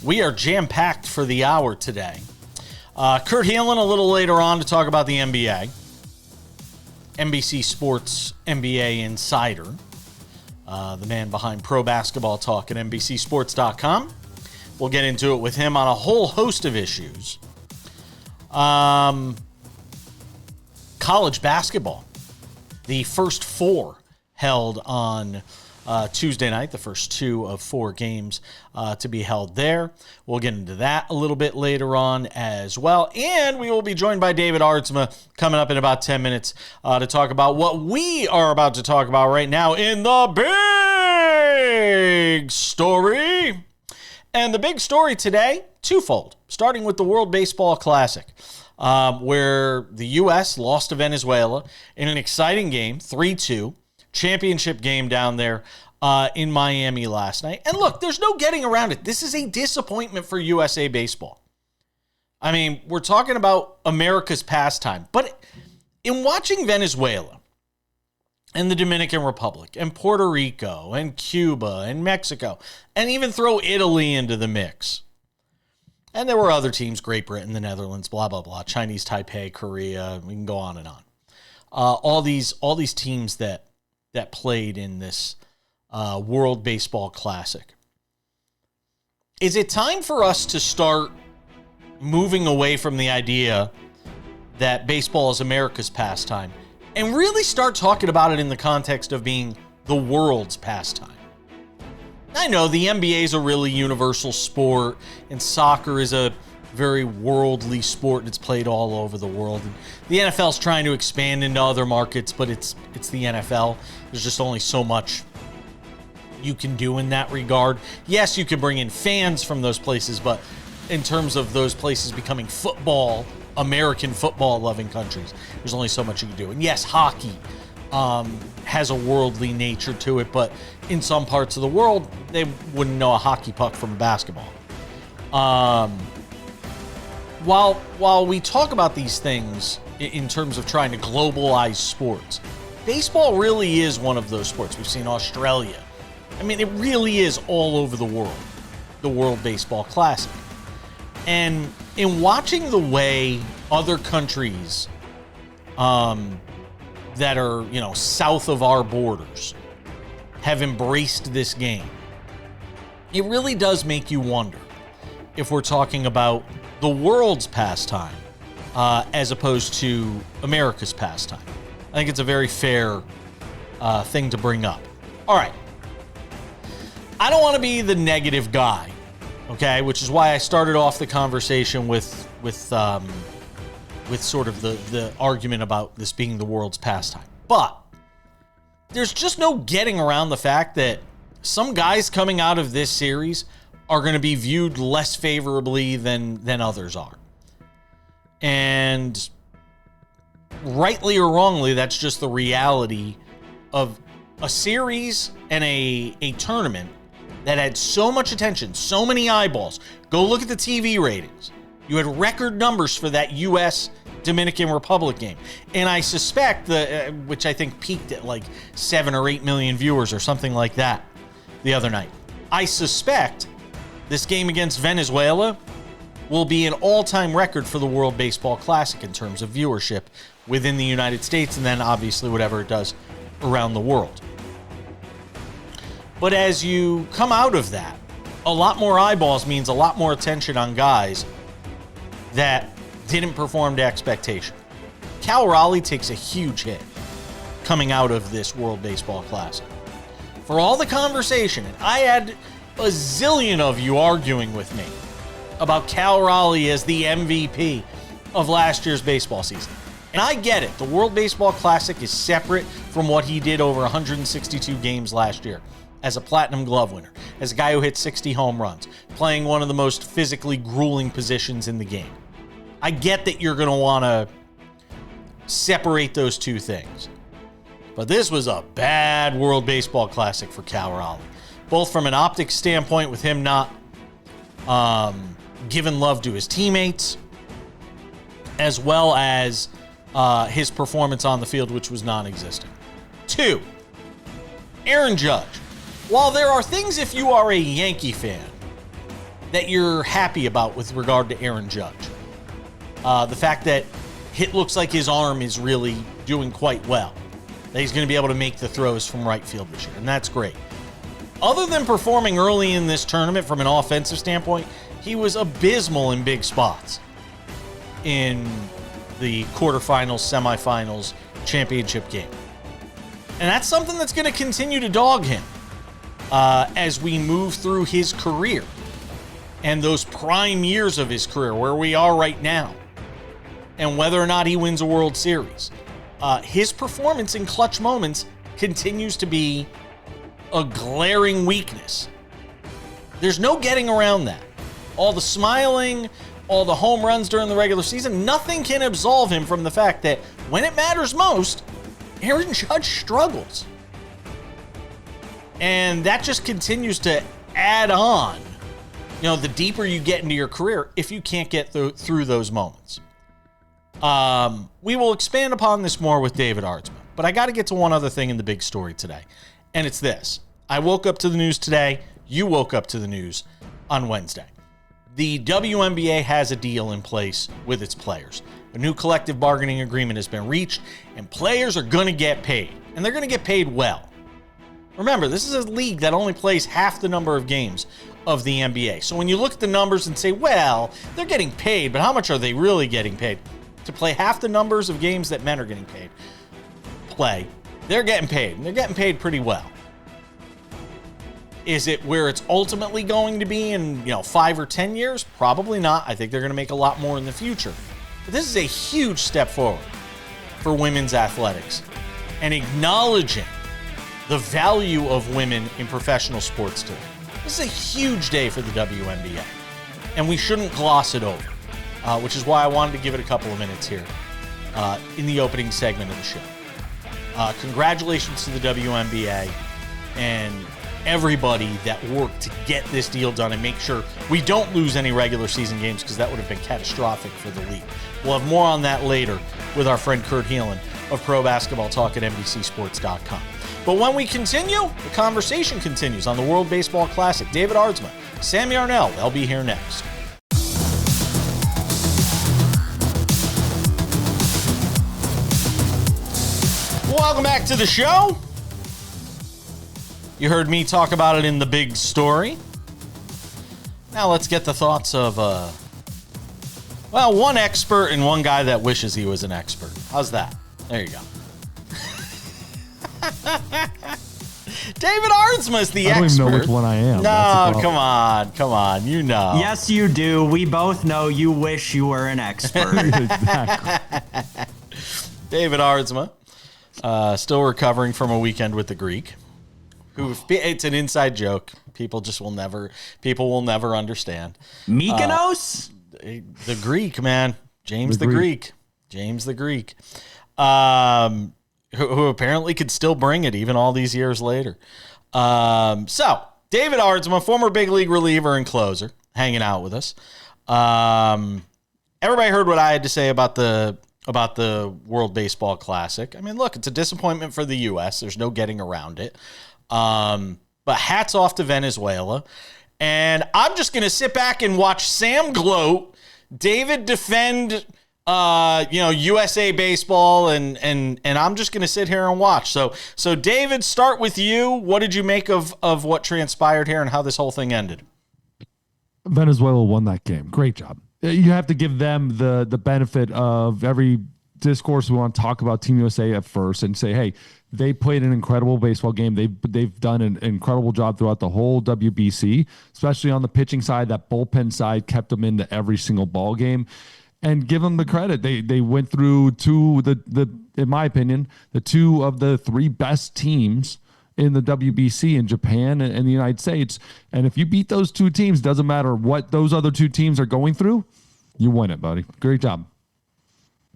We are jam-packed for the hour today. Kurt Heelan a little later on to talk about the NBA. NBC Sports NBA Insider, the man behind Pro Basketball Talk at NBCSports.com. We'll get into it with him on a whole host of issues. College basketball. The first four held on Tuesday night, the first 2 of 4 games to be held there. We'll get into that a little bit later on as well. And we will be joined by David Aardsma coming up in about 10 minutes to talk about what we are about to talk about right now in the big story. And the big story today, twofold, starting with the World Baseball Classic, where the U.S. lost to Venezuela in an exciting game, 3-2. Championship game down there in Miami last night. And look, there's no getting around it. This is a disappointment for USA Baseball. I mean, we're talking about America's pastime. But in watching Venezuela and the Dominican Republic and Puerto Rico and Cuba and Mexico, and even throw Italy into the mix. And there were other teams, Great Britain, the Netherlands, blah, blah, blah, Chinese Taipei, Korea, we can go on and on. All these teams that played in this World Baseball Classic. Is it time for us to start moving away from the idea that baseball is America's pastime and really start talking about it in the context of being the world's pastime? I know the NBA is a really universal sport and soccer is a very worldly sport and it's played all over the world. And the NFL's trying to expand into other markets, but it's the NFL. There's just only so much you can do in that regard. Yes, you can bring in fans from those places, but in terms of those places becoming football, American football loving countries, there's only so much you can do. And yes, hockey has a worldly nature to it, but in some parts of the world, they wouldn't know a hockey puck from a basketball. While we talk about these things in terms of trying to globalize sports, baseball really is one of those sports. We've seen Australia. I mean, it really is all over the World Baseball Classic. And in watching the way other countries that are, south of our borders have embraced this game, it really does make you wonder if we're talking about the world's pastime as opposed to America's pastime. I think it's a very fair thing to bring up. All right. I don't want to be the negative guy, okay, which is why I started off the conversation with sort of the argument about this being the world's pastime. But there's just no getting around the fact that some guys coming out of this series are going to be viewed less favorably than others are. And rightly or wrongly, that's just the reality of a series and a tournament that had so much attention, so many eyeballs. Go look at the TV ratings. You had record numbers for that U.S. Dominican Republic game. And I suspect, which I think peaked at like 7 or 8 million viewers or something like that the other night. I suspect this game against Venezuela will be an all-time record for the World Baseball Classic in terms of viewership within the United States, and then obviously whatever it does around the world. But as you come out of that, a lot more eyeballs means a lot more attention on guys that didn't perform to expectation. Cal Raleigh takes a huge hit coming out of this World Baseball Classic. For all the conversation, and I had a zillion of you arguing with me about Cal Raleigh as the MVP of last year's baseball season. And I get it. The World Baseball Classic is separate from what he did over 162 games last year as a Platinum Glove winner, as a guy who hit 60 home runs, playing one of the most physically grueling positions in the game. I get that you're going to want to separate those two things. But this was a bad World Baseball Classic for Cal Raleigh, both from an optics standpoint with him not giving love to his teammates, as well as his performance on the field, which was non-existent. 2, Aaron Judge. While there are things, if you are a Yankee fan, that you're happy about with regard to Aaron Judge. The fact that it looks like his arm is really doing quite well. That he's going to be able to make the throws from right field this year, and that's great. Other than performing early in this tournament from an offensive standpoint, he was abysmal in big spots in the quarterfinals, semifinals, championship game. And that's something that's going to continue to dog him as we move through his career and those prime years of his career, where we are right now, and whether or not he wins a World Series. His performance in clutch moments continues to be a glaring weakness. There's no getting around that. All the smiling, all the home runs during the regular season, nothing can absolve him from the fact that when it matters most, Aaron Judge struggles. And that just continues to add on, the deeper you get into your career if you can't get through those moments. We will expand upon this more with David Aardsma, but I got to get to one other thing in the big story today, and it's this. I woke up to the news today. You woke up to the news on Wednesday. The WNBA has a deal in place with its players. A new collective bargaining agreement has been reached, and players are going to get paid, and they're going to get paid well. Remember, this is a league that only plays half the number of games of the NBA. So when you look at the numbers and say, well, they're getting paid, but how much are they really getting paid? To play half the numbers of games that men are getting paid, they're getting paid, and they're getting paid pretty well. Is it where it's ultimately going to be in 5 or 10 years? Probably not. I think they're going to make a lot more in the future. But this is a huge step forward for women's athletics and acknowledging the value of women in professional sports today. This is a huge day for the WNBA, and we shouldn't gloss it over, which is why I wanted to give it a couple of minutes here in the opening segment of the show. Congratulations to the WNBA and everybody that worked to get this deal done and make sure we don't lose any regular season games, because that would have been catastrophic for the league. We'll have more on that later with our friend Kurt Heelan of Pro Basketball Talk at NBCSports.com. But when we continue, the conversation continues on the World Baseball Classic. David Aardsma, Sam Yarnell, they'll be here next. Welcome back to the show. You heard me talk about it in the big story. Now let's get the thoughts of, one expert and one guy that wishes he was an expert. How's that? There you go. David Aardsma is the expert. I don't even know which one I am. No, come on. You know. Yes, you do. We both know you wish you were an expert. Exactly. David Aardsma, still recovering from a weekend with the Greek. It's an inside joke. People will never understand. Mykonos? The Greek, man. James the Greek. Who apparently could still bring it even all these years later. So, David Aardsma, former big league reliever and closer, hanging out with us. Everybody heard what I had to say about the World Baseball Classic. I mean, look, it's a disappointment for the U.S. There's no getting around it. But hats off to Venezuela. And I'm just going to sit back and watch Sam gloat, David defend USA baseball, and I'm just going to sit here and watch. So David, start with you. What did you make of what transpired here and how this whole thing ended? Venezuela won that game. Great job. You have to give them the benefit of every discourse we want to talk about Team USA at first and say, hey, they played an incredible baseball game. They've done an incredible job throughout the whole WBC, especially on the pitching side. That bullpen side kept them into every single ball game. And give them the credit. They went through in my opinion, the two of the three best teams in the WBC in Japan and the United States. And if you beat those two teams, doesn't matter what those other two teams are going through, you win it, buddy. Great job.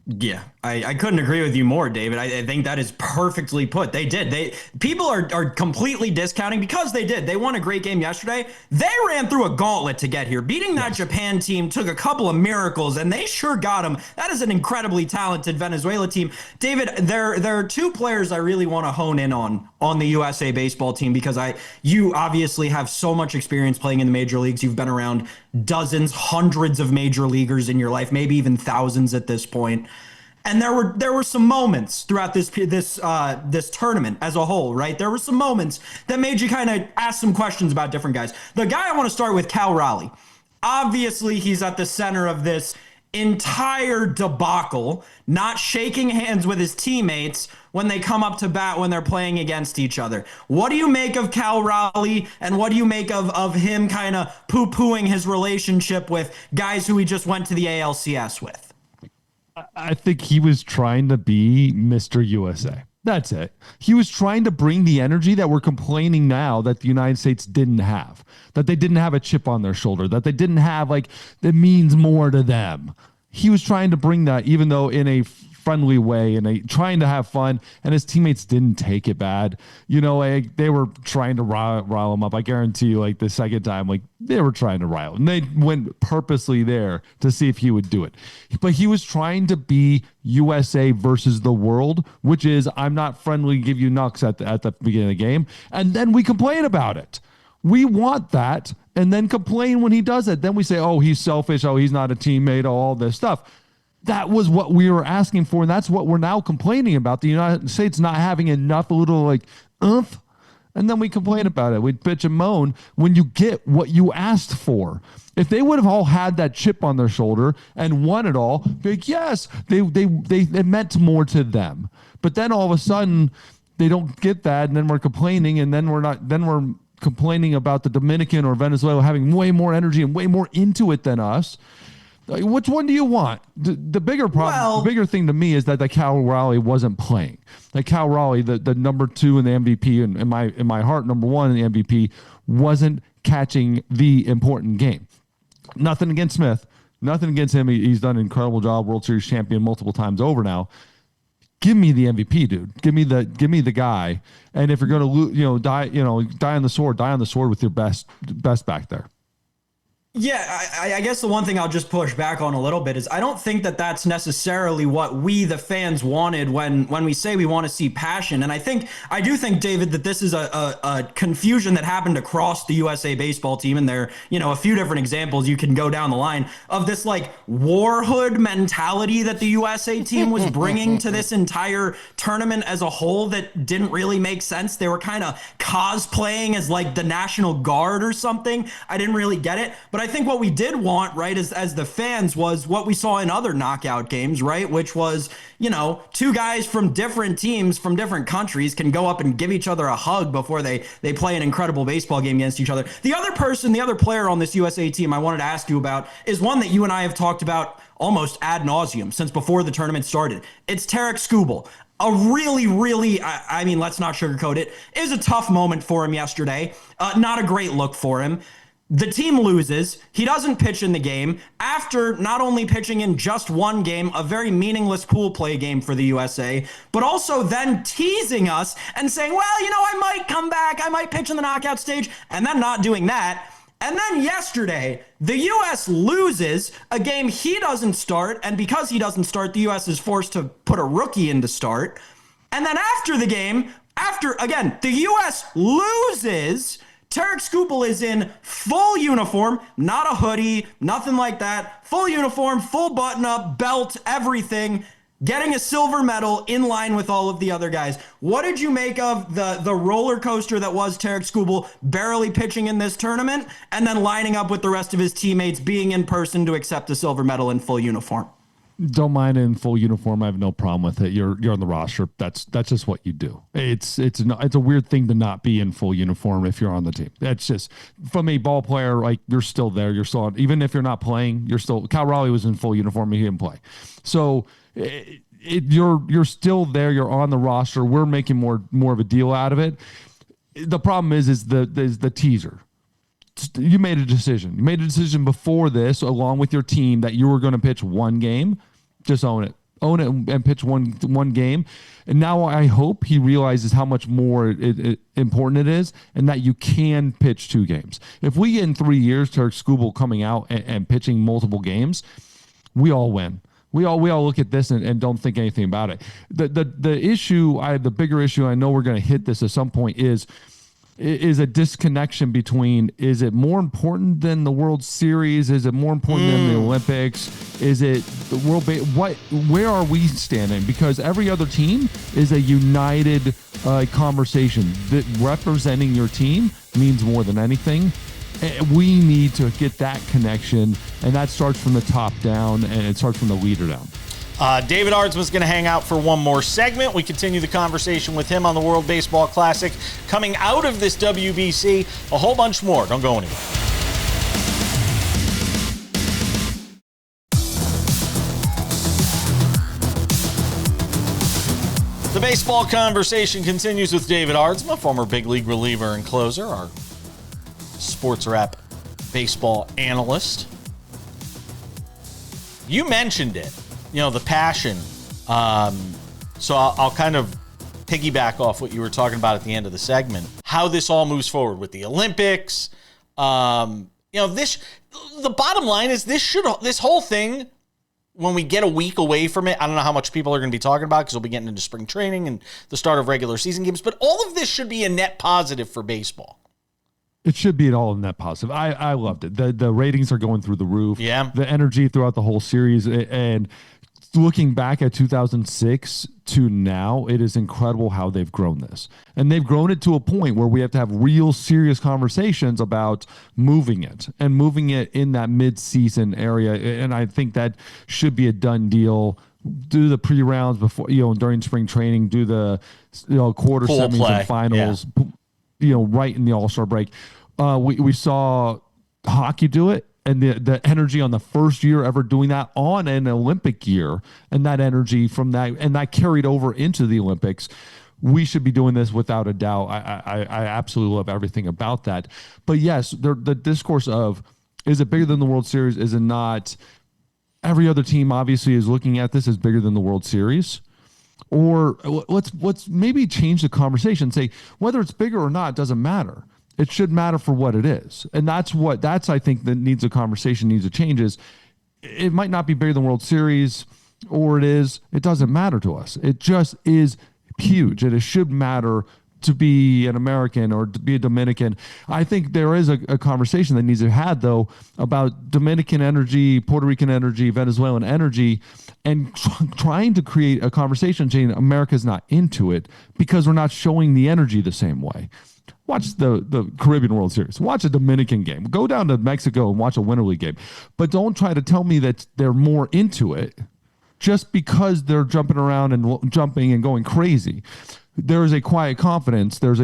Yeah, I couldn't agree with you more, David. I think that is perfectly put. They did. People are completely discounting because they did. They won a great game yesterday. They ran through a gauntlet to get here. Beating that Japan team took a couple of miracles, and they sure got them. That is an incredibly talented Venezuela team. David, there are two players I really want to hone in on the USA baseball team because you obviously have so much experience playing in the major leagues. You've been around dozens, hundreds of major leaguers in your life, maybe even thousands at this point. And there were some moments throughout this tournament as a whole, right? There were some moments that made you kind of ask some questions about different guys. The guy I want to start with, Cal Raleigh. Obviously, he's at the center of this entire debacle, not shaking hands with his teammates when they come up to bat when they're playing against each other. What do you make of Cal Raleigh, and what do you make of him kind of poo-pooing his relationship with guys who he just went to the ALCS with? I think he was trying to be Mr. USA. That's it. He was trying to bring the energy that we're complaining now that the United States didn't have, that they didn't have a chip on their shoulder, that they didn't have, like, it means more to them. He was trying to bring that, even though in a friendly way and trying to have fun, and his teammates didn't take it bad. You know, they were trying to rile him up. I guarantee you, like, the second time, like, they were trying to rile him. They went purposely there to see if he would do it. But he was trying to be USA versus the world, which is, I'm not friendly, give you knucks at the beginning of the game, and then we complain about it. We want that, and then complain when he does it. Then we say, oh, he's selfish, oh, he's not a teammate, all this stuff. That was what we were asking for, and that's what we're now complaining about. The United States not having enough, a little like oomph, and then we complain about it. We'd bitch and moan when you get what you asked for. If they would have all had that chip on their shoulder and won it all, like, yes, it meant more to them. But then all of a sudden they don't get that, and then we're complaining, and then we're complaining about the Dominican or Venezuela having way more energy and way more into it than us. Like, which one do you want? The bigger problem, the bigger thing to me is that the Cal Raleigh wasn't playing. Like, Cal Raleigh, the number 2 in the MVP, and in my heart, number 1 in the MVP, wasn't catching the important game. Nothing against Smith, nothing against him. He's done an incredible job, World Series champion multiple times over now. Give me the MVP, dude. Give me the guy. And if you're going to die on the sword with your best back there. Yeah, I guess the one thing I'll just push back on a little bit is I don't think that that's necessarily what we, the fans, wanted when we say we want to see passion. And I do think, David, that this is a confusion that happened across the USA baseball team. And there, a few different examples you can go down the line of this, like, warhood mentality that the USA team was bringing to this entire tournament as a whole that didn't really make sense. They were kind of cosplaying as, like, the National Guard or something. I didn't really get it. But I think what we did want, right, as the fans, was what we saw in other knockout games, right, which was, two guys from different teams from different countries can go up and give each other a hug before they play an incredible baseball game against each other. The other player on this USA team I wanted to ask you about is one that you and I have talked about almost ad nauseum since before the tournament started. It's Tarik Skubal. A really, really, I mean, let's not sugarcoat it, is a tough moment for him yesterday. Not a great look for him. The team loses. He doesn't pitch in the game after not only pitching in just one game, a very meaningless pool play game for the USA, but also then teasing us and saying, well, I might come back. I might pitch in the knockout stage, and then not doing that. And then yesterday, the U.S. loses a game he doesn't start, and because he doesn't start, the U.S. is forced to put a rookie in to start. And then after the game, again, the U.S. loses, Tarik Skubal is in full uniform, not a hoodie, nothing like that. Full uniform, full button-up, belt, everything, getting a silver medal in line with all of the other guys. What did you make of the roller coaster that was Tarik Skubal barely pitching in this tournament and then lining up with the rest of his teammates, being in person to accept a silver medal in full uniform? Don't mind in full uniform. I have no problem with it. You're on the roster. That's just what you do. It's a weird thing to not be in full uniform if you're on the team. That's just, from a ball player, like, you're still there. You're still on, even if you're not playing. You're still. Cal Raleigh was in full uniform. He didn't play. So you're still there. You're on the roster. We're making more of a deal out of it. The problem is the teaser. You made a decision. You made a decision before this, along with your team, that you were going to pitch one game. Just own it. own it and pitch one game. And now I hope he realizes how much more important it is, and that you can pitch 2 games. If we get in 3 years Tarek Skubal coming out and pitching multiple games, we all win. We all look at this and don't think anything about it. The issue, the bigger issue, I know we're going to hit this at some point, is a disconnection between, is it more important than the World Series? Is it more important than the Olympics? Is it the where are we standing? Because every other team is a united conversation. That representing your team means more than anything. We need to get that connection, and that starts from the top down, and it starts from the leader down. David Aardsma is going to hang out for one more segment. We continue the conversation with him on the World Baseball Classic. Coming out of this WBC, a whole bunch more. Don't go anywhere. The baseball conversation continues with David Aardsma, former big league reliever and closer, our SportsWrap baseball analyst. You mentioned it. The passion. So I'll kind of piggyback off what you were talking about at the end of the segment. How this all moves forward with the Olympics. The bottom line is this whole thing, when we get a week away from it, I don't know how much people are going to be talking about because we'll be getting into spring training and the start of regular season games. But all of this should be a net positive for baseball. It should be all net positive. I loved it. The ratings are going through the roof. Yeah. The energy throughout the whole series, and looking back at 2006 to now, it is incredible how they've grown this. And they've grown it to a point where we have to have real serious conversations about moving it in that mid-season area. And I think that should be a done deal. Do the pre-rounds before, during spring training, do the quarter semis and finals, right in the All-Star break. We saw hockey do it. And the energy on the first year ever doing that on an Olympic year, and that energy from that, and that carried over into the Olympics. We should be doing this without a doubt. I absolutely love everything about that. But yes, the discourse of, is it bigger than the World Series? Is it not? Every other team obviously is looking at this as bigger than the World Series. Or let's maybe change the conversation. Say whether it's bigger or not doesn't matter. It should matter for what it is. And that's I think that needs a conversation, needs a change. Is it might not be bigger than World Series, or it doesn't matter to us. It just is huge. And it should matter to be an American or to be a Dominican. I think there is a conversation that needs to be had, though, about Dominican energy, Puerto Rican energy, Venezuelan energy, and trying to create a conversation saying America's not into it because we're not showing the energy the same way. Watch the Caribbean World Series. Watch a Dominican game. Go down to Mexico and watch a Winter League game. But don't try to tell me that they're more into it just because they're jumping around and jumping and going crazy. There is a quiet confidence. There's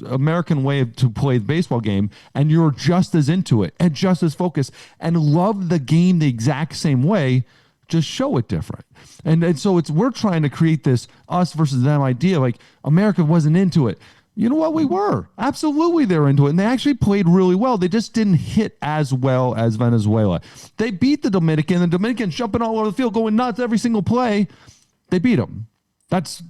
American way to play the baseball game, and you're just as into it and just as focused and love the game the exact same way. Just show it different. And so we're trying to create this us versus them idea, like America wasn't into it. You know what? We were. Absolutely, they're into it. And they actually played really well. They just didn't hit as well as Venezuela. They beat the Dominican. The Dominicans jumping all over the field, going nuts every single play. They beat them. That's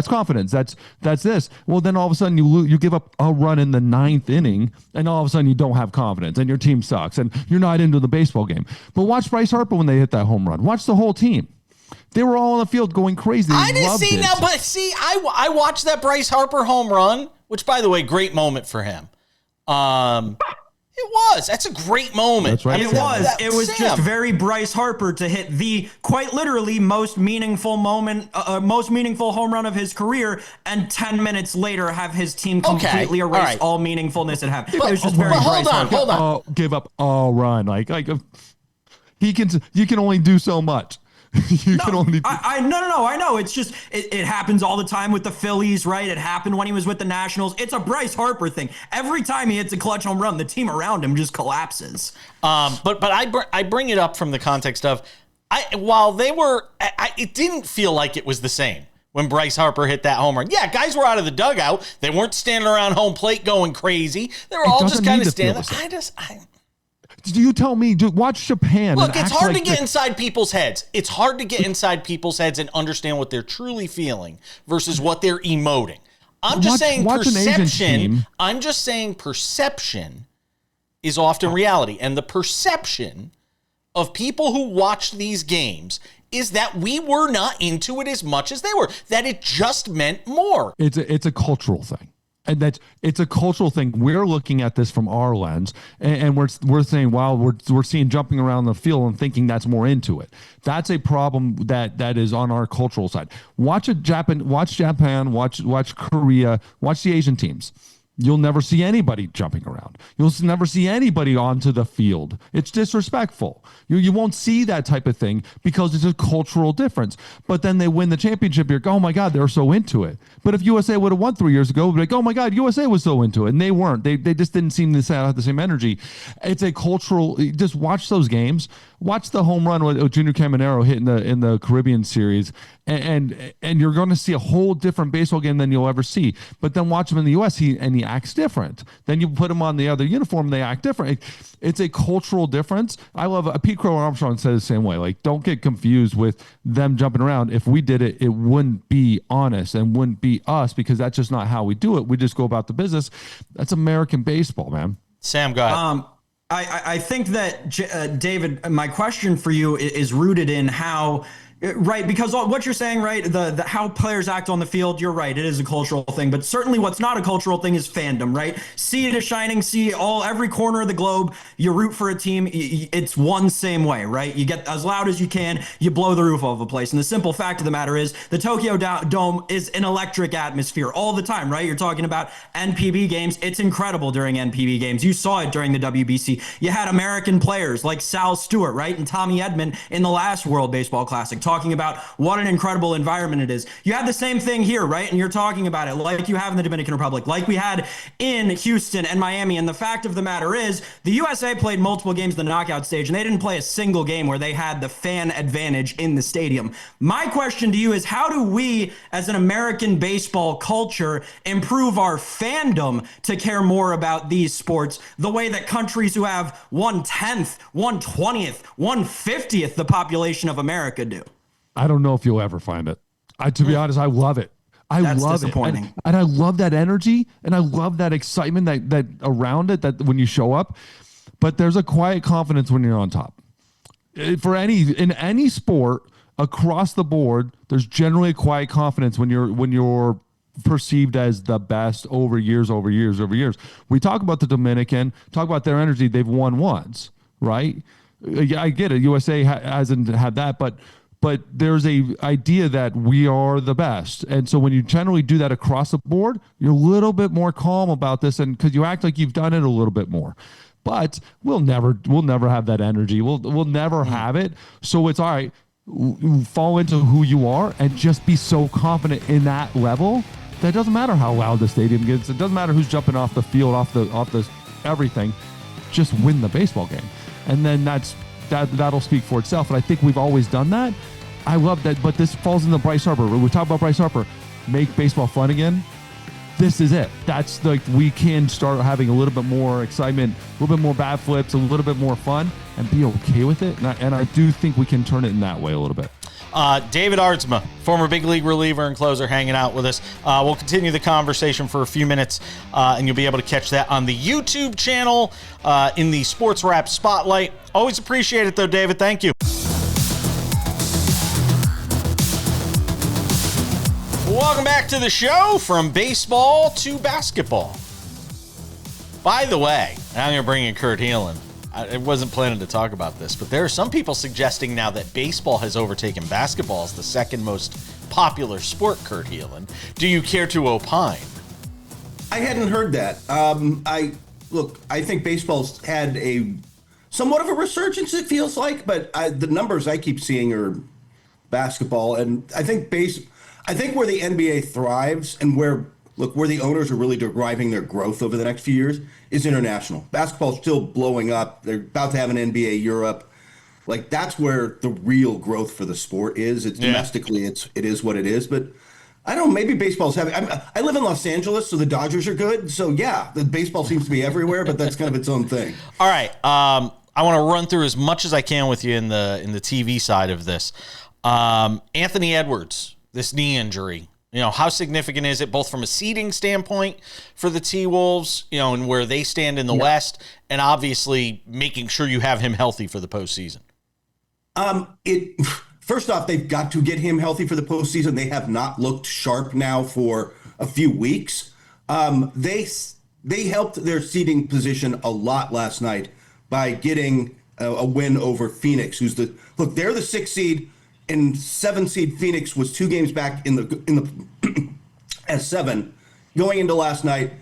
confidence. That's this. Well, then all of a sudden you give up a run in the 9th inning, and all of a sudden you don't have confidence, and your team sucks, and you're not into the baseball game. But watch Bryce Harper when they hit that home run. Watch the whole team. They were all on the field going crazy. I didn't see now, but see, I watched that Bryce Harper home run, which, by the way, great moment for him. It was. That's a great moment. That's right. It was just very Bryce Harper to hit the quite literally most meaningful home run of his career, and 10 minutes later have his team completely erase all meaningfulness it had. It was just very Bryce Harper. Hold on. Give up all run. Like you can only do so much. I know. It's just it happens all the time with the Phillies, right? It happened when he was with the Nationals. It's a Bryce Harper thing. Every time he hits a clutch home run, the team around him just collapses. But I bring it up from the context of it didn't feel like it was the same when Bryce Harper hit that home run. Yeah, guys were out of the dugout. They weren't standing around home plate going crazy. They were all just kind of standing. Do you tell me? Watch Japan. Look, it's hard to get inside people's heads. It's hard to get inside people's heads and understand what they're truly feeling versus what they're emoting. I'm just saying perception. I'm just saying perception is often reality. And the perception of people who watch these games is that we were not into it as much as they were, that it just meant more. It's a cultural thing. And it's a cultural thing. We're looking at this from our lens, and we're saying, wow, we're seeing jumping around the field and thinking that's more into it. That's a problem that is on our cultural side. Watch Japan, watch Korea, watch the Asian teams. You'll never see anybody jumping around. You'll never see anybody onto the field. It's disrespectful. You won't see that type of thing because it's a cultural difference. But then they win the championship. You're like, oh my God, they're so into it. But if USA would have won 3 years ago, we'd be like, oh my God, USA was so into it. And they weren't. They just didn't seem to have the same energy. It's a cultural, just watch those games. Watch the home run with Junior Caminero hit in the Caribbean series, and you're going to see a whole different baseball game than you'll ever see. But then watch him in the U.S. He acts different. Then you put him on the other uniform, and they act different. It's a cultural difference. I love Pete Crow Armstrong said the same way. Like, don't get confused with them jumping around. If we did it, it wouldn't be honest and wouldn't be us because that's just not how we do it. We just go about the business. That's American baseball, man. Sam, go ahead. I think that, David, my question for you is rooted in how, right, because what you're saying, right, the how players act on the field, you're right, it is a cultural thing, but certainly what's not a cultural thing is fandom, right? See it as shining, see every corner of the globe, you root for a team, it's one same way, right? You get as loud as you can, you blow the roof off a place, and the simple fact of the matter is the Tokyo Dome is an electric atmosphere all the time, right? You're talking about NPB games, it's incredible during NPB games. You saw it during the WBC. You had American players like Sal Stewart, right, and Tommy Edman in the last World Baseball Classic, talking about what an incredible environment it is. You have the same thing here, right? And you're talking about it like you have in the Dominican Republic, like we had in Houston and Miami. And the fact of the matter is the USA played multiple games in the knockout stage, and they didn't play a single game where they had the fan advantage in the stadium. My question to you is, how do we as an American baseball culture improve our fandom to care more about these sports the way that countries who have 1/10th, 1/20th, 1/50th the population of America do? I don't know if you'll ever find it. To be honest, I love it. That's love disappointing. it. And I love that energy, and I love that excitement that around it, that when you show up. But there's a quiet confidence when you're on top. In any sport across the board, there's generally a quiet confidence when you're perceived as the best over years. We talk about the Dominican, talk about their energy. They've won once, right? Yeah, I get it. USA hasn't had that, but there's a idea that we are the best. And so when you generally do that across the board, you're a little bit more calm about this, and because you act like you've done it a little bit more. But we'll never have that energy. We'll never have it. So it's all right. Fall into who you are and just be so confident in that level that it doesn't matter how loud the stadium gets. It doesn't matter who's jumping off the field, off the everything. Just win the baseball game. And then that'll speak for itself. And I think we've always done that. I love that. But this falls into Bryce Harper. When we talk about Bryce Harper, make baseball fun again. This is it. That's like, we can start having a little bit more excitement, a little bit more bat flips, a little bit more fun, and be okay with it. And I do think we can turn it in that way a little bit. David Aardsma, former big league reliever and closer, hanging out with us. We'll continue the conversation for a few minutes, and you'll be able to catch that on the YouTube channel in the SportsWrap Spotlight. Always appreciate it, though, David. Thank you. Welcome back to the show, from baseball to basketball. By the way, I'm going to bring in Kurt Heelan. I wasn't planning to talk about this, but there are some people suggesting now that baseball has overtaken basketball as the second most popular sport, Kurt Heelan. Do you care to opine? I hadn't heard that. I think baseball's had a somewhat of a resurgence, it feels like, but the numbers I keep seeing are basketball. And I think where the NBA thrives and where the owners are really deriving their growth over the next few years is international. Basketball's still blowing up. They're about to have an NBA Europe. Like, that's where the real growth for the sport is. It's domestically, it is what it is. But I don't know, maybe baseball's having. I live in Los Angeles, so the Dodgers are good. So yeah, the baseball seems to be everywhere, but that's kind of its own thing. All right. I want to run through as much as I can with you in the TV side of this. Anthony Edwards, this knee injury. How significant is it both from a seeding standpoint for the T-Wolves, and where they stand in the West, and obviously making sure you have him healthy for the postseason? First off, they've got to get him healthy for the postseason. They have not looked sharp now for a few weeks. They helped their seeding position a lot last night by getting a win over Phoenix, they're the 6th seed. And 7 seed Phoenix was 2 games back in the as 7 going into last night,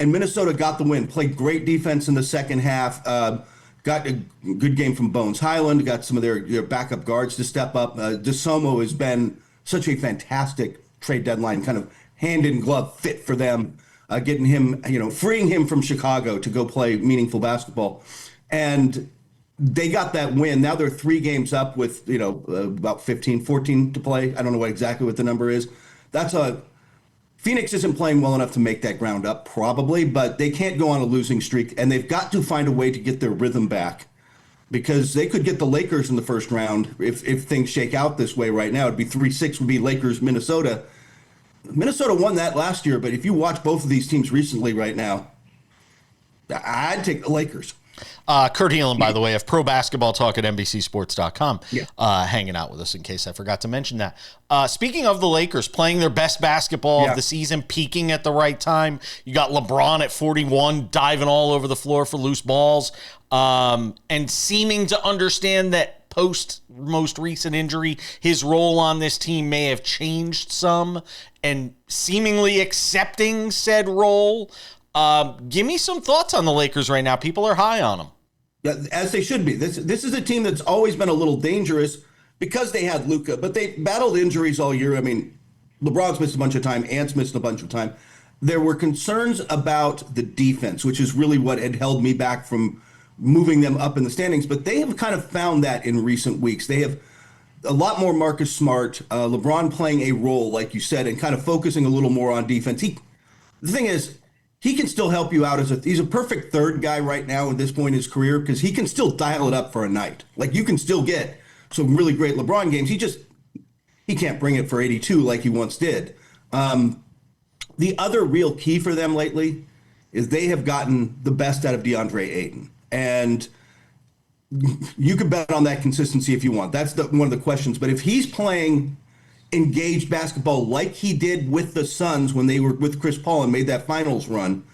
and Minnesota got the win. Played great defense in the second half. Got a good game from Bones Highland. Got some of their backup guards to step up. DeSomo has been such a fantastic trade deadline kind of hand in glove fit for them. Getting him, freeing him from Chicago to go play meaningful basketball, and they got that win. Now they're 3 games up with, about 14 to play. I don't know exactly what the number is. Phoenix isn't playing well enough to make that ground up, probably, but they can't go on a losing streak, and they've got to find a way to get their rhythm back, because they could get the Lakers in the first round if things shake out this way right now. It'd be 3-6 would be Lakers, Minnesota. Minnesota won that last year, but if you watch both of these teams recently right now, I'd take the Lakers. Kurt Heelan, by the way, of Pro Basketball Talk at NBCSports.com, hanging out with us in case I forgot to mention that. Speaking of the Lakers playing their best basketball of the season, peaking at the right time, you got LeBron at 41, diving all over the floor for loose balls, and seeming to understand that post most recent injury, his role on this team may have changed some, and seemingly accepting said role. Give me some thoughts on the Lakers right now. People are high on them. As they should be. This is a team that's always been a little dangerous because they had Luka, but they battled injuries all year. I mean, LeBron's missed a bunch of time. Ant's missed a bunch of time. There were concerns about the defense, which is really what had held me back from moving them up in the standings. But they have kind of found that in recent weeks. They have a lot more Marcus Smart, LeBron playing a role, like you said, and kind of focusing a little more on defense. The thing is, he can still help you out he's a perfect third guy right now at this point in his career, because he can still dial it up for a night. Like, you can still get some really great LeBron games. He can't bring it for 82 like he once did. The other real key for them lately is they have gotten the best out of DeAndre Ayton. And you can bet on that consistency if you want. That's one of the questions. But if he's playing engaged basketball like he did with the Suns when they were with Chris Paul and made that finals run,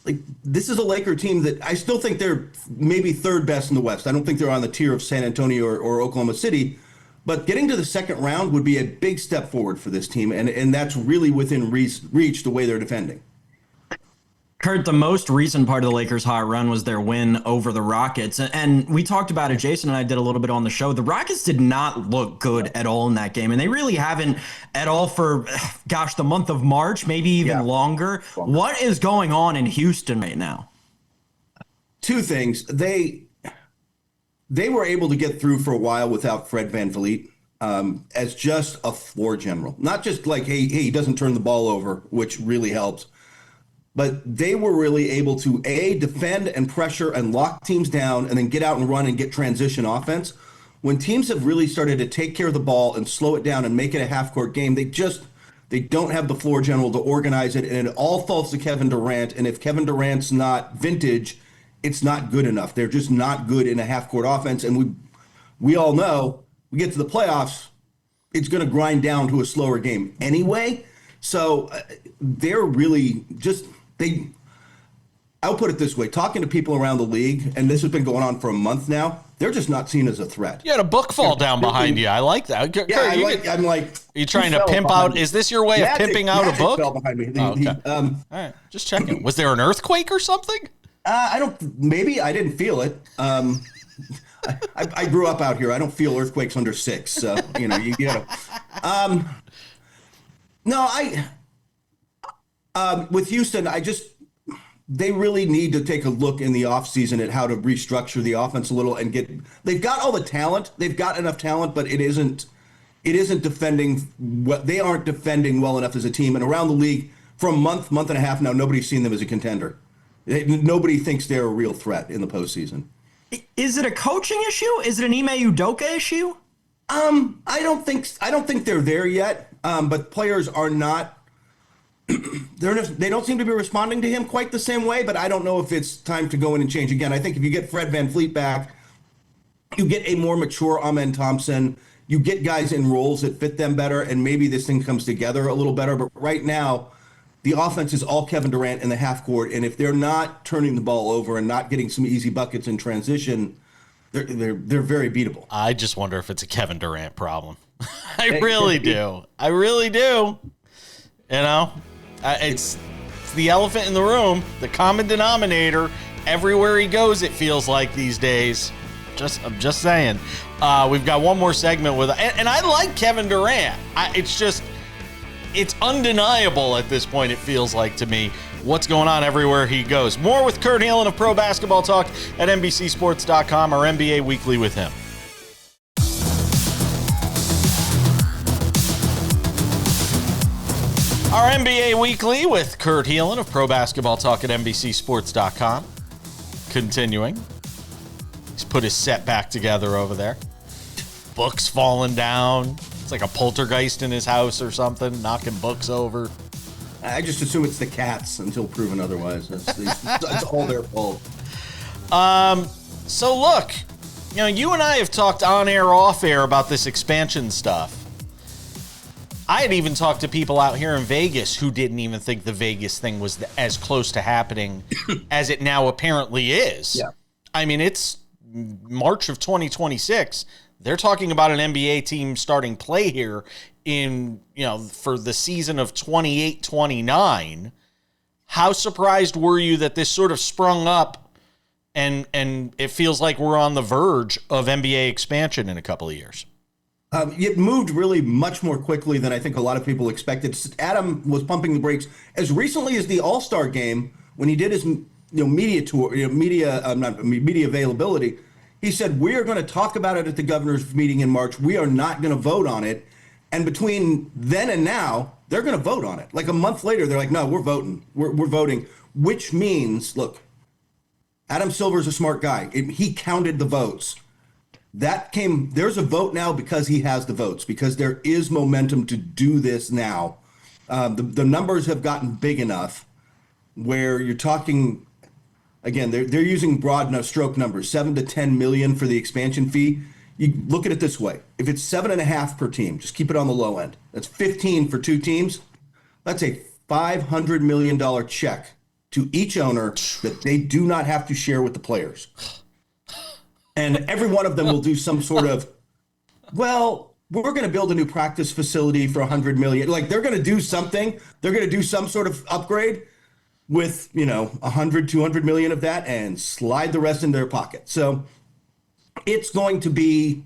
like, this is a Laker team that I still think they're maybe 3rd best in the West. I don't think they're on the tier of San Antonio or Oklahoma City, but getting to the second round would be a big step forward for this team, and that's really within reach the way they're defending. Kurt, the most recent part of the Lakers' hot run was their win over the Rockets. And we talked about it, Jason and I did a little bit on the show. The Rockets did not look good at all in that game. And they really haven't at all for, the month of March, maybe even longer. What is going on in Houston right now? 2 things. They were able to get through for a while without Fred VanVleet as just a floor general. Not just like, hey, he doesn't turn the ball over, which really helps. But they were really able to, defend and pressure and lock teams down and then get out and run and get transition offense. When teams have really started to take care of the ball and slow it down and make it a half-court game, they don't have the floor general to organize it, and it all falls to Kevin Durant. And if Kevin Durant's not vintage, it's not good enough. They're just not good in a half-court offense. And we all know, we get to the playoffs, it's going to grind down to a slower game anyway. So they're really just... I'll put it this way, talking to people around the league, and this has been going on for a month now, they're just not seen as a threat. You had a book fall down behind you. I like that. Kurt, I'm like... Are you trying to pimp out? Is this your way of pimping out a book? Fell behind me. Okay. All right, just checking. Was there an earthquake or something? Maybe I didn't feel it. I grew up out here. I don't feel earthquakes under 6. So, you get them. With Houston, they really need to take a look in the offseason at how to restructure the offense a little and they've got all the talent. They've got enough talent, but it isn't defending they aren't defending well enough as a team. And around the league for a month and a half now, nobody's seen them as a contender. Nobody thinks they're a real threat in the postseason. Is it a coaching issue? Is it an Ime Udoka issue? I don't think they're there yet. But players are not. They don't seem to be responding to him quite the same way. But I don't know if it's time to go in and change again. I think if you get Fred VanVleet back, you get a more mature Amen Thompson. You get guys in roles that fit them better, and maybe this thing comes together a little better. But right now, the offense is all Kevin Durant in the half court, and if they're not turning the ball over and not getting some easy buckets in transition, they're very beatable. I just wonder if it's a Kevin Durant problem. I really do. I really do. It's the elephant in the room, the common denominator. Everywhere he goes, it feels like these days. I'm just saying. We've got one more segment with, and I like Kevin Durant. It's undeniable at this point, it feels like to me, what's going on everywhere he goes. More with Kurt Heelan of Pro Basketball Talk at NBCSports.com, our NBA Weekly with him. Our NBA Weekly with Kurt Heelan of Pro Basketball Talk at NBCSports.com. Continuing. He's put his set back together over there. Books falling down. It's like a poltergeist in his house or something, knocking books over. I just assume it's the cats until proven otherwise. That's all their fault. So look, you and I have talked on air, off air about this expansion stuff. I had even talked to people out here in Vegas who didn't even think the Vegas thing was as close to happening as it now apparently is. Yeah. I mean, it's March of 2026. They're talking about an NBA team starting play here for the season of 28-29. How surprised were you that this sort of sprung up and it feels like we're on the verge of NBA expansion in a couple of years? It moved really much more quickly than I think a lot of people expected. Adam was pumping the brakes as recently as the All-Star game when he did his media tour, media availability. He said, we are going to talk about it at the governor's meeting in March. We are not going to vote on it. And between then and now, they're going to vote on it. Like a month later, they're like, no, we're voting. We're voting, which means, look, Adam Silver's a smart guy. He counted the votes. There's a vote now because he has the votes, because there is momentum to do this now. The numbers have gotten big enough where you're talking. Again, they're using broad enough stroke numbers, 7 to 10 million for the expansion fee. You look at it this way: if it's 7.5 per team, just keep it on the low end. That's 15 for two teams. That's a $500 million check to each owner that they do not have to share with the players. And every one of them will do some sort of, well, we're going to build a new practice facility for $100 million. Like they're going to do something. They're going to do some sort of upgrade with 100, 200 million of that and slide the rest in their pocket. So it's going to be,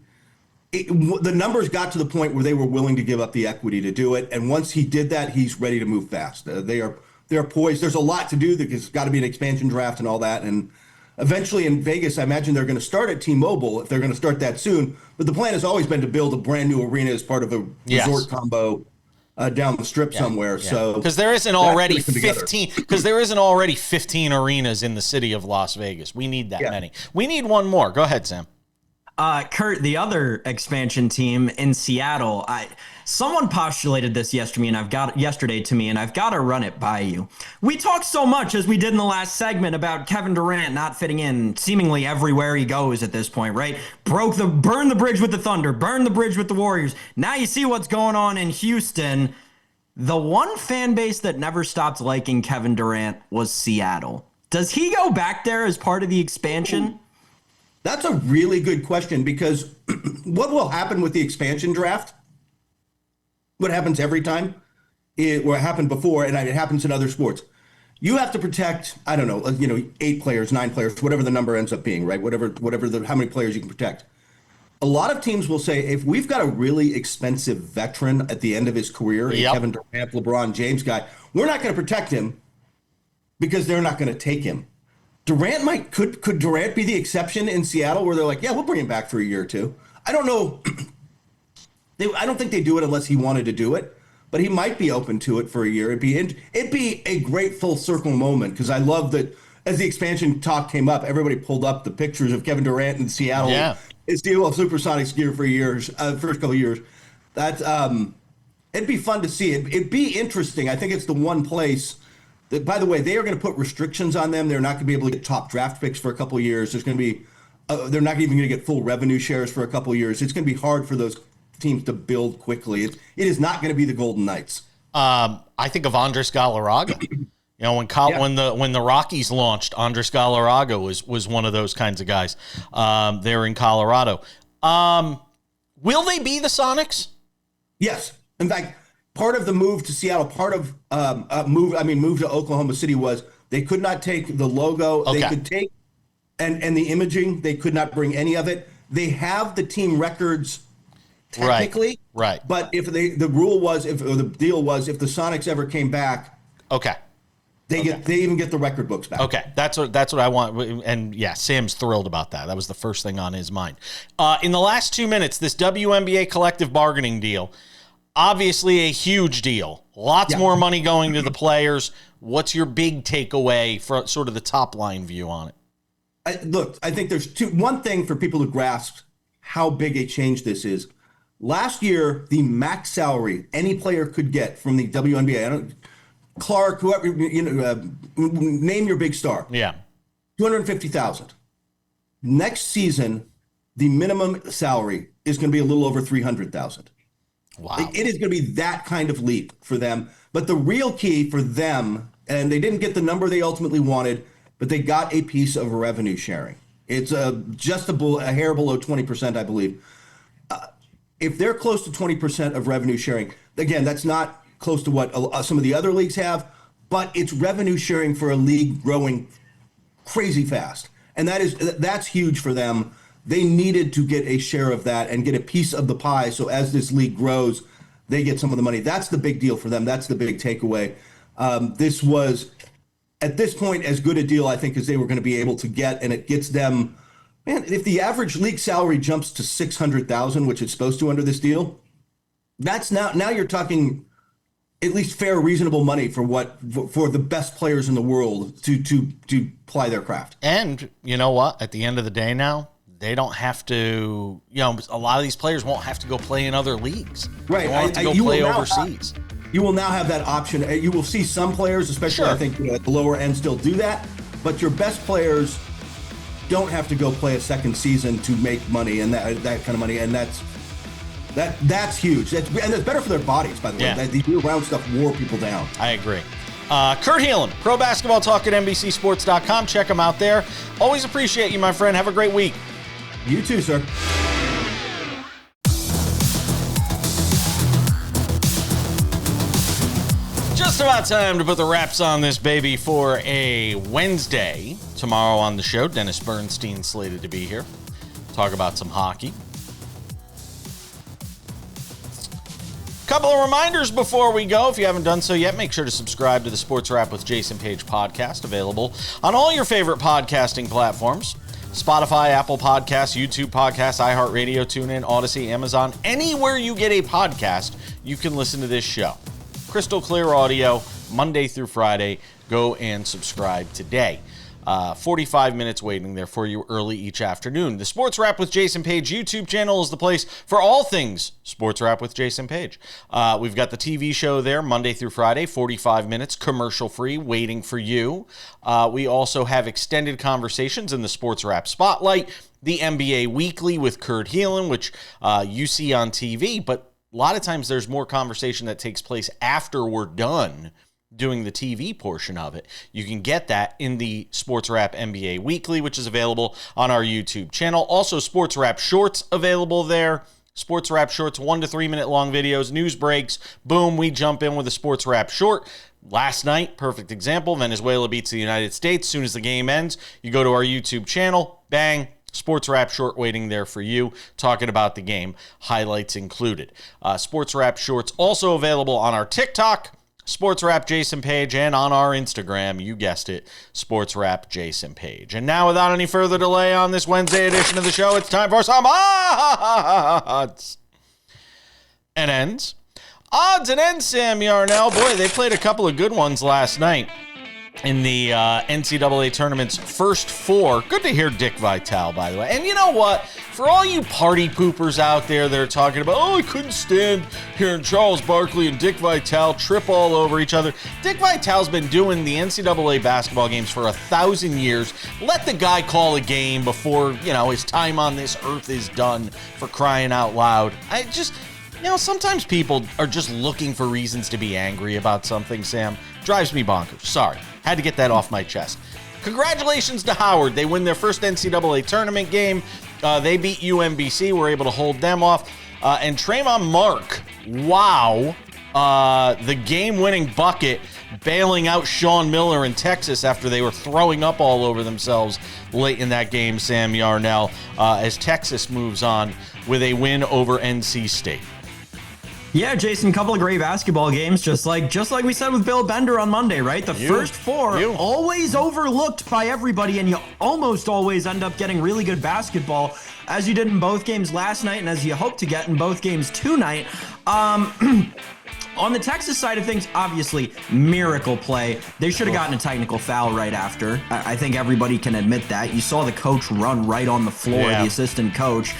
the numbers got to the point where they were willing to give up the equity to do it. And once he did that, he's ready to move fast. They're poised. There's a lot to do because it's got to be an expansion draft and all that. And eventually in Vegas, I imagine they're going to start at T-Mobile if they're going to start that soon. But the plan has always been to build a brand new arena as part of a resort combo down the strip somewhere. Yeah. So because there isn't already 15 arenas in the city of Las Vegas. We need that many. We need one more. Go ahead, Sam. Kurt, the other expansion team in Seattle, someone postulated this yesterday, and I've got to run it by you. We talked so much, as we did in the last segment, about Kevin Durant not fitting in seemingly everywhere he goes at this point, right? Burn the bridge with the Thunder, burn the bridge with the Warriors. Now you see what's going on in Houston. The one fan base that never stopped liking Kevin Durant was Seattle. Does he go back there as part of the expansion? That's a really good question, because what will happen with the expansion draft? What happens every time? What happened before, and it happens in other sports. You have to protect, 8 players, 9 players, whatever the number ends up being, right? How many players you can protect. A lot of teams will say, if we've got a really expensive veteran at the end of his career, a Kevin Durant, LeBron James guy, we're not going to protect him because they're not going to take him. Could Durant be the exception in Seattle where they're like, yeah, we'll bring him back for a year or two? I don't know. I don't think they do it unless he wanted to do it, but he might be open to it for a year. It'd be a great full circle moment, because I love that as the expansion talk came up, everybody pulled up the pictures of Kevin Durant in Seattle. Yeah. His deal of Supersonics gear for years, first couple of years. That it'd be fun to see. It'd be interesting. I think it's the one place that, by the way, they are going to put restrictions on them. They're not going to be able to get top draft picks for a couple of years. There's going to be, they're not even going to get full revenue shares for a couple of years. It's going to be hard for those teams to build quickly. It is not going to be the Golden Knights. I think of Andres Galarraga. You know, when the Rockies launched, Andres Galarraga was one of those kinds of guys there in Colorado. Will they be the Sonics? Yes. In fact, part of the move to Seattle, part of move to Oklahoma City was they could not take the logo. Okay. They could take and the imaging. They could not bring any of it. They have the team records technically, right? But if the deal was if the Sonics ever came back, okay. They even get the record books back. Okay, that's what I want, and yeah, Sam's thrilled about that. That was the first thing on his mind. In the last 2 minutes, this WNBA collective bargaining deal, obviously a huge deal. Lots more money going to the players. What's your big takeaway for sort of the top line view on it? I think there's one thing for people to grasp how big a change this is. Last year, the max salary any player could get from the WNBA, Clark, whoever, name your big star. Yeah. $250,000. Next season, the minimum salary is going to be a little over $300,000. Wow. It is going to be that kind of leap for them. But the real key for them, and they didn't get the number they ultimately wanted, but they got a piece of revenue sharing. It's just a hair below 20%, I believe. If they're close to 20% of revenue sharing, again, that's not close to what some of the other leagues have, but it's revenue sharing for a league growing crazy fast. And that's huge for them. They needed to get a share of that and get a piece of the pie. So as this league grows, they get some of the money. That's the big deal for them. That's the big takeaway. This was, at this point, as good a deal, I think, as they were going to be able to get. And it gets them, man, if the average league salary jumps to $600,000, which it's supposed to under this deal, that's now you're talking at least fair, reasonable money for the best players in the world to ply their craft. And you know what? At the end of the day now, they don't have to, a lot of these players won't have to go play in other leagues. Right. They won't have to go play overseas. You will now have that option. You will see some players, especially I think at the lower end, still do that. But your best players don't have to go play a second season to make money and that kind of money. And that's huge. And that's better for their bodies, by the way. Yeah. The year-round stuff wore people down. I agree. Kurt Heelan, Pro Basketball Talk at NBCSports.com. Check him out there. Always appreciate you, my friend. Have a great week. You too, sir. Just about time to put the wraps on this baby for a Wednesday. Tomorrow on the show, Dennis Bernstein slated to be here. Talk about some hockey. Couple of reminders before we go. If you haven't done so yet, make sure to subscribe to the Sports Wrap with Jason Page podcast, available on all your favorite podcasting platforms. Spotify, Apple Podcasts, YouTube Podcasts, iHeartRadio, TuneIn, Odyssey, Amazon. Anywhere you get a podcast, you can listen to this show. Crystal clear audio, Monday through Friday. Go and subscribe today. 45 minutes waiting there for you early each afternoon. The Sports Wrap with Jason Page YouTube channel is the place for all things Sports Wrap with Jason Page. We've got the TV show there Monday through Friday, 45 minutes, commercial-free, waiting for you. We also have extended conversations in the Sports Wrap Spotlight, the NBA Weekly with Kurt Heelan, which you see on TV, but a lot of times there's more conversation that takes place after we're done doing the TV portion of it. You can get that in the Sports Wrap NBA Weekly, which is available on our YouTube channel. Also, Sports Wrap Shorts available there. Sports Wrap Shorts, 1 to 3 minute long videos, news breaks. Boom, we jump in with a Sports Wrap Short. Last night, perfect example, Venezuela beats the United States. As soon as the game ends, you go to our YouTube channel, bang, Sports Wrap Short waiting there for you, talking about the game, highlights included. Sports Wrap Shorts also available on our TikTok, Sports Wrap Jason Page, and on our Instagram, you guessed it, Sports Wrap Jason Page. And now, without any further delay on this Wednesday edition of the show, it's time for some odds and ends. Odds and ends, Sam Yarnell. Boy, they played a couple of good ones last night. in the NCAA tournament's first 4. Good to hear Dick Vitale, by the way. And you know what? For all you party poopers out there that are talking about, I couldn't stand hearing Charles Barkley and Dick Vitale trip all over each other. Dick Vitale's been doing the NCAA basketball games for 1,000 years. Let the guy call a game before, his time on this earth is done, for crying out loud. Sometimes people are just looking for reasons to be angry about something, Sam. Drives me bonkers. Sorry. Had to get that off my chest. Congratulations to Howard. They win their first NCAA tournament game. They beat UMBC. Were able to hold them off. And Trayvon Mark, wow. The game-winning bucket, bailing out Sean Miller in Texas after they were throwing up all over themselves late in that game, Sam Yarnell, as Texas moves on with a win over NC State. Yeah, Jason, couple of great basketball games, just like we said with Bill Bender on Monday, right? The first 4 always overlooked by everybody, and you almost always end up getting really good basketball, as you did in both games last night and as you hope to get in both games tonight. On the Texas side of things, obviously, miracle play. They should have gotten a technical foul right after. I think everybody can admit that. You saw the coach run right on the floor, the assistant coach,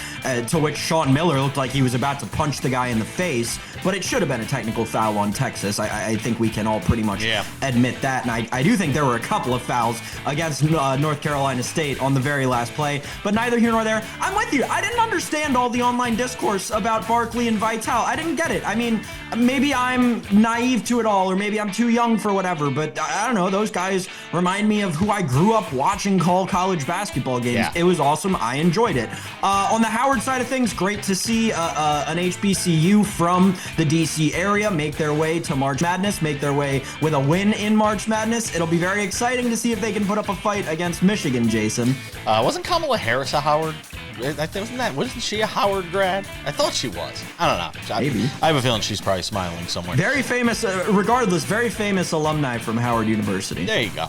to which Sean Miller looked like he was about to punch the guy in the face, but it should have been a technical foul on Texas. I think we can all pretty much admit that, and I do think there were a couple of fouls against North Carolina State on the very last play, but neither here nor there. I'm with you. I didn't understand all the online discourse about Barkley and Vitale. I didn't get it. I mean, maybe I'm naive to it all, or maybe I'm too young for whatever, but I don't know. Those guys remind me of who I grew up watching call college basketball games. Yeah. It was awesome. I enjoyed it. On the Howard side of things, great to see an HBCU from the DC area make their way to March Madness, make their way with a win in March Madness. It'll be very exciting to see if they can put up a fight against Michigan, Jason. Wasn't Kamala Harris a Howard? Wasn't she a Howard grad? I thought she was. I don't know. Maybe. I have a feeling she's probably smiling somewhere. Very famous, very famous alumni from Howard University. There you go.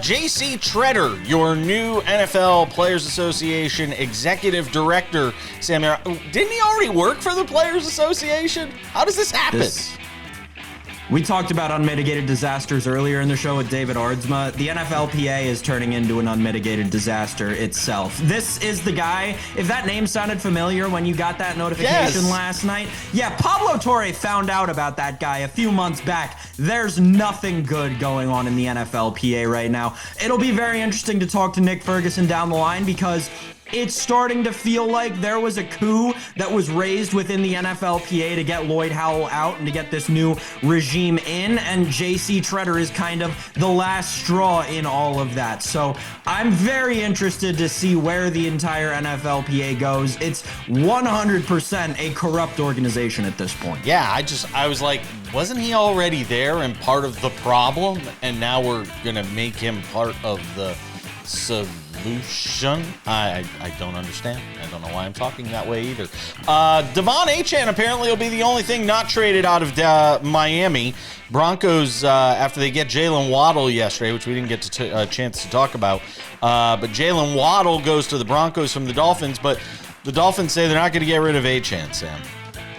J.C. Treader, your new NFL Players Association executive director. Sam, didn't he already work for the Players Association? How does this happen? We talked about unmitigated disasters earlier in the show with David Aardsma. The NFLPA is turning into an unmitigated disaster itself. This is the guy, if that name sounded familiar when you got that notification last night. Yeah, Pablo Torre found out about that guy a few months back. There's nothing good going on in the NFLPA right now. It'll be very interesting to talk to Nick Ferguson down the line, because it's starting to feel like there was a coup that was raised within the NFLPA to get Lloyd Howell out and to get this new regime in, and J.C. Treader is kind of the last straw in all of that. So I'm very interested to see where the entire NFLPA goes. It's 100% a corrupt organization at this point. Yeah, I was like, wasn't he already there and part of the problem? And now we're going to make him part of the solution? I don't understand. I don't know why I'm talking that way either. Devon Achane apparently will be the only thing not traded out of Miami. Broncos, after they get Jalen Waddle yesterday, which we didn't get a chance to talk about, but Jalen Waddle goes to the Broncos from the Dolphins, but the Dolphins say they're not going to get rid of Achane, Sam.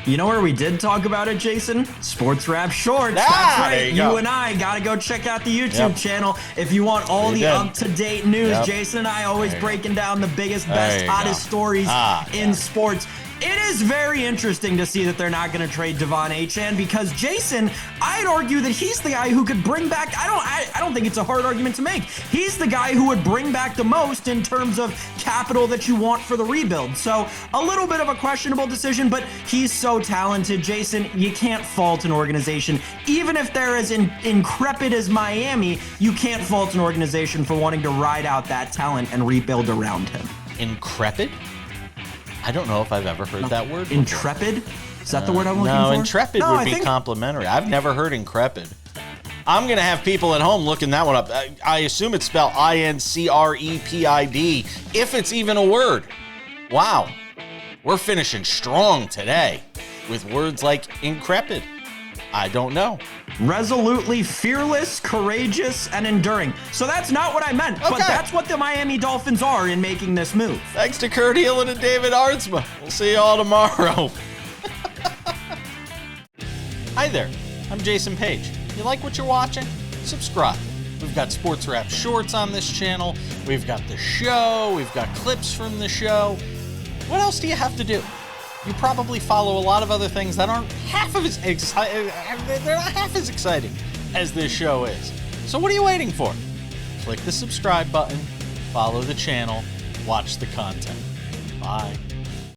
You know where we did talk about it, Jason? SportsWrap Shorts. That's right. You and I got to go check out the YouTube channel if you want all the up-to-date news. Jason and I always breaking down the biggest, best, hottest stories in sports. It is very interesting to see that they're not going to trade Devon Achane, because Jason, I'd argue that he's the guy who could bring back, I don't think it's a hard argument to make. He's the guy who would bring back the most in terms of capital that you want for the rebuild. So a little bit of a questionable decision, but he's so talented, Jason. You can't fault an organization. Even if they're as increpid as Miami, you can't fault an organization for wanting to ride out that talent and rebuild around him. Increpid? I don't know if I've ever heard that word before. Intrepid? Is that the word I'm looking for? No, intrepid would be complimentary. I've never heard increpid. I'm going to have people at home looking that one up. I assume it's spelled INCREPID, if it's even a word. Wow. We're finishing strong today with words like increpid. I don't know. Resolutely fearless, courageous, and enduring. So that's not what I meant, but that's what the Miami Dolphins are in making this move. Thanks to Kurt Heelan and David Aardsma. We'll see you all tomorrow. Hi there. I'm Jason Page. You like what you're watching? Subscribe. We've got SportsWrap shorts on this channel. We've got the show. We've got clips from the show. What else do you have to do? You probably follow a lot of other things that aren't half as exciting. They're not half as exciting as this show is. So what are you waiting for? Click the subscribe button, follow the channel, watch the content. Bye.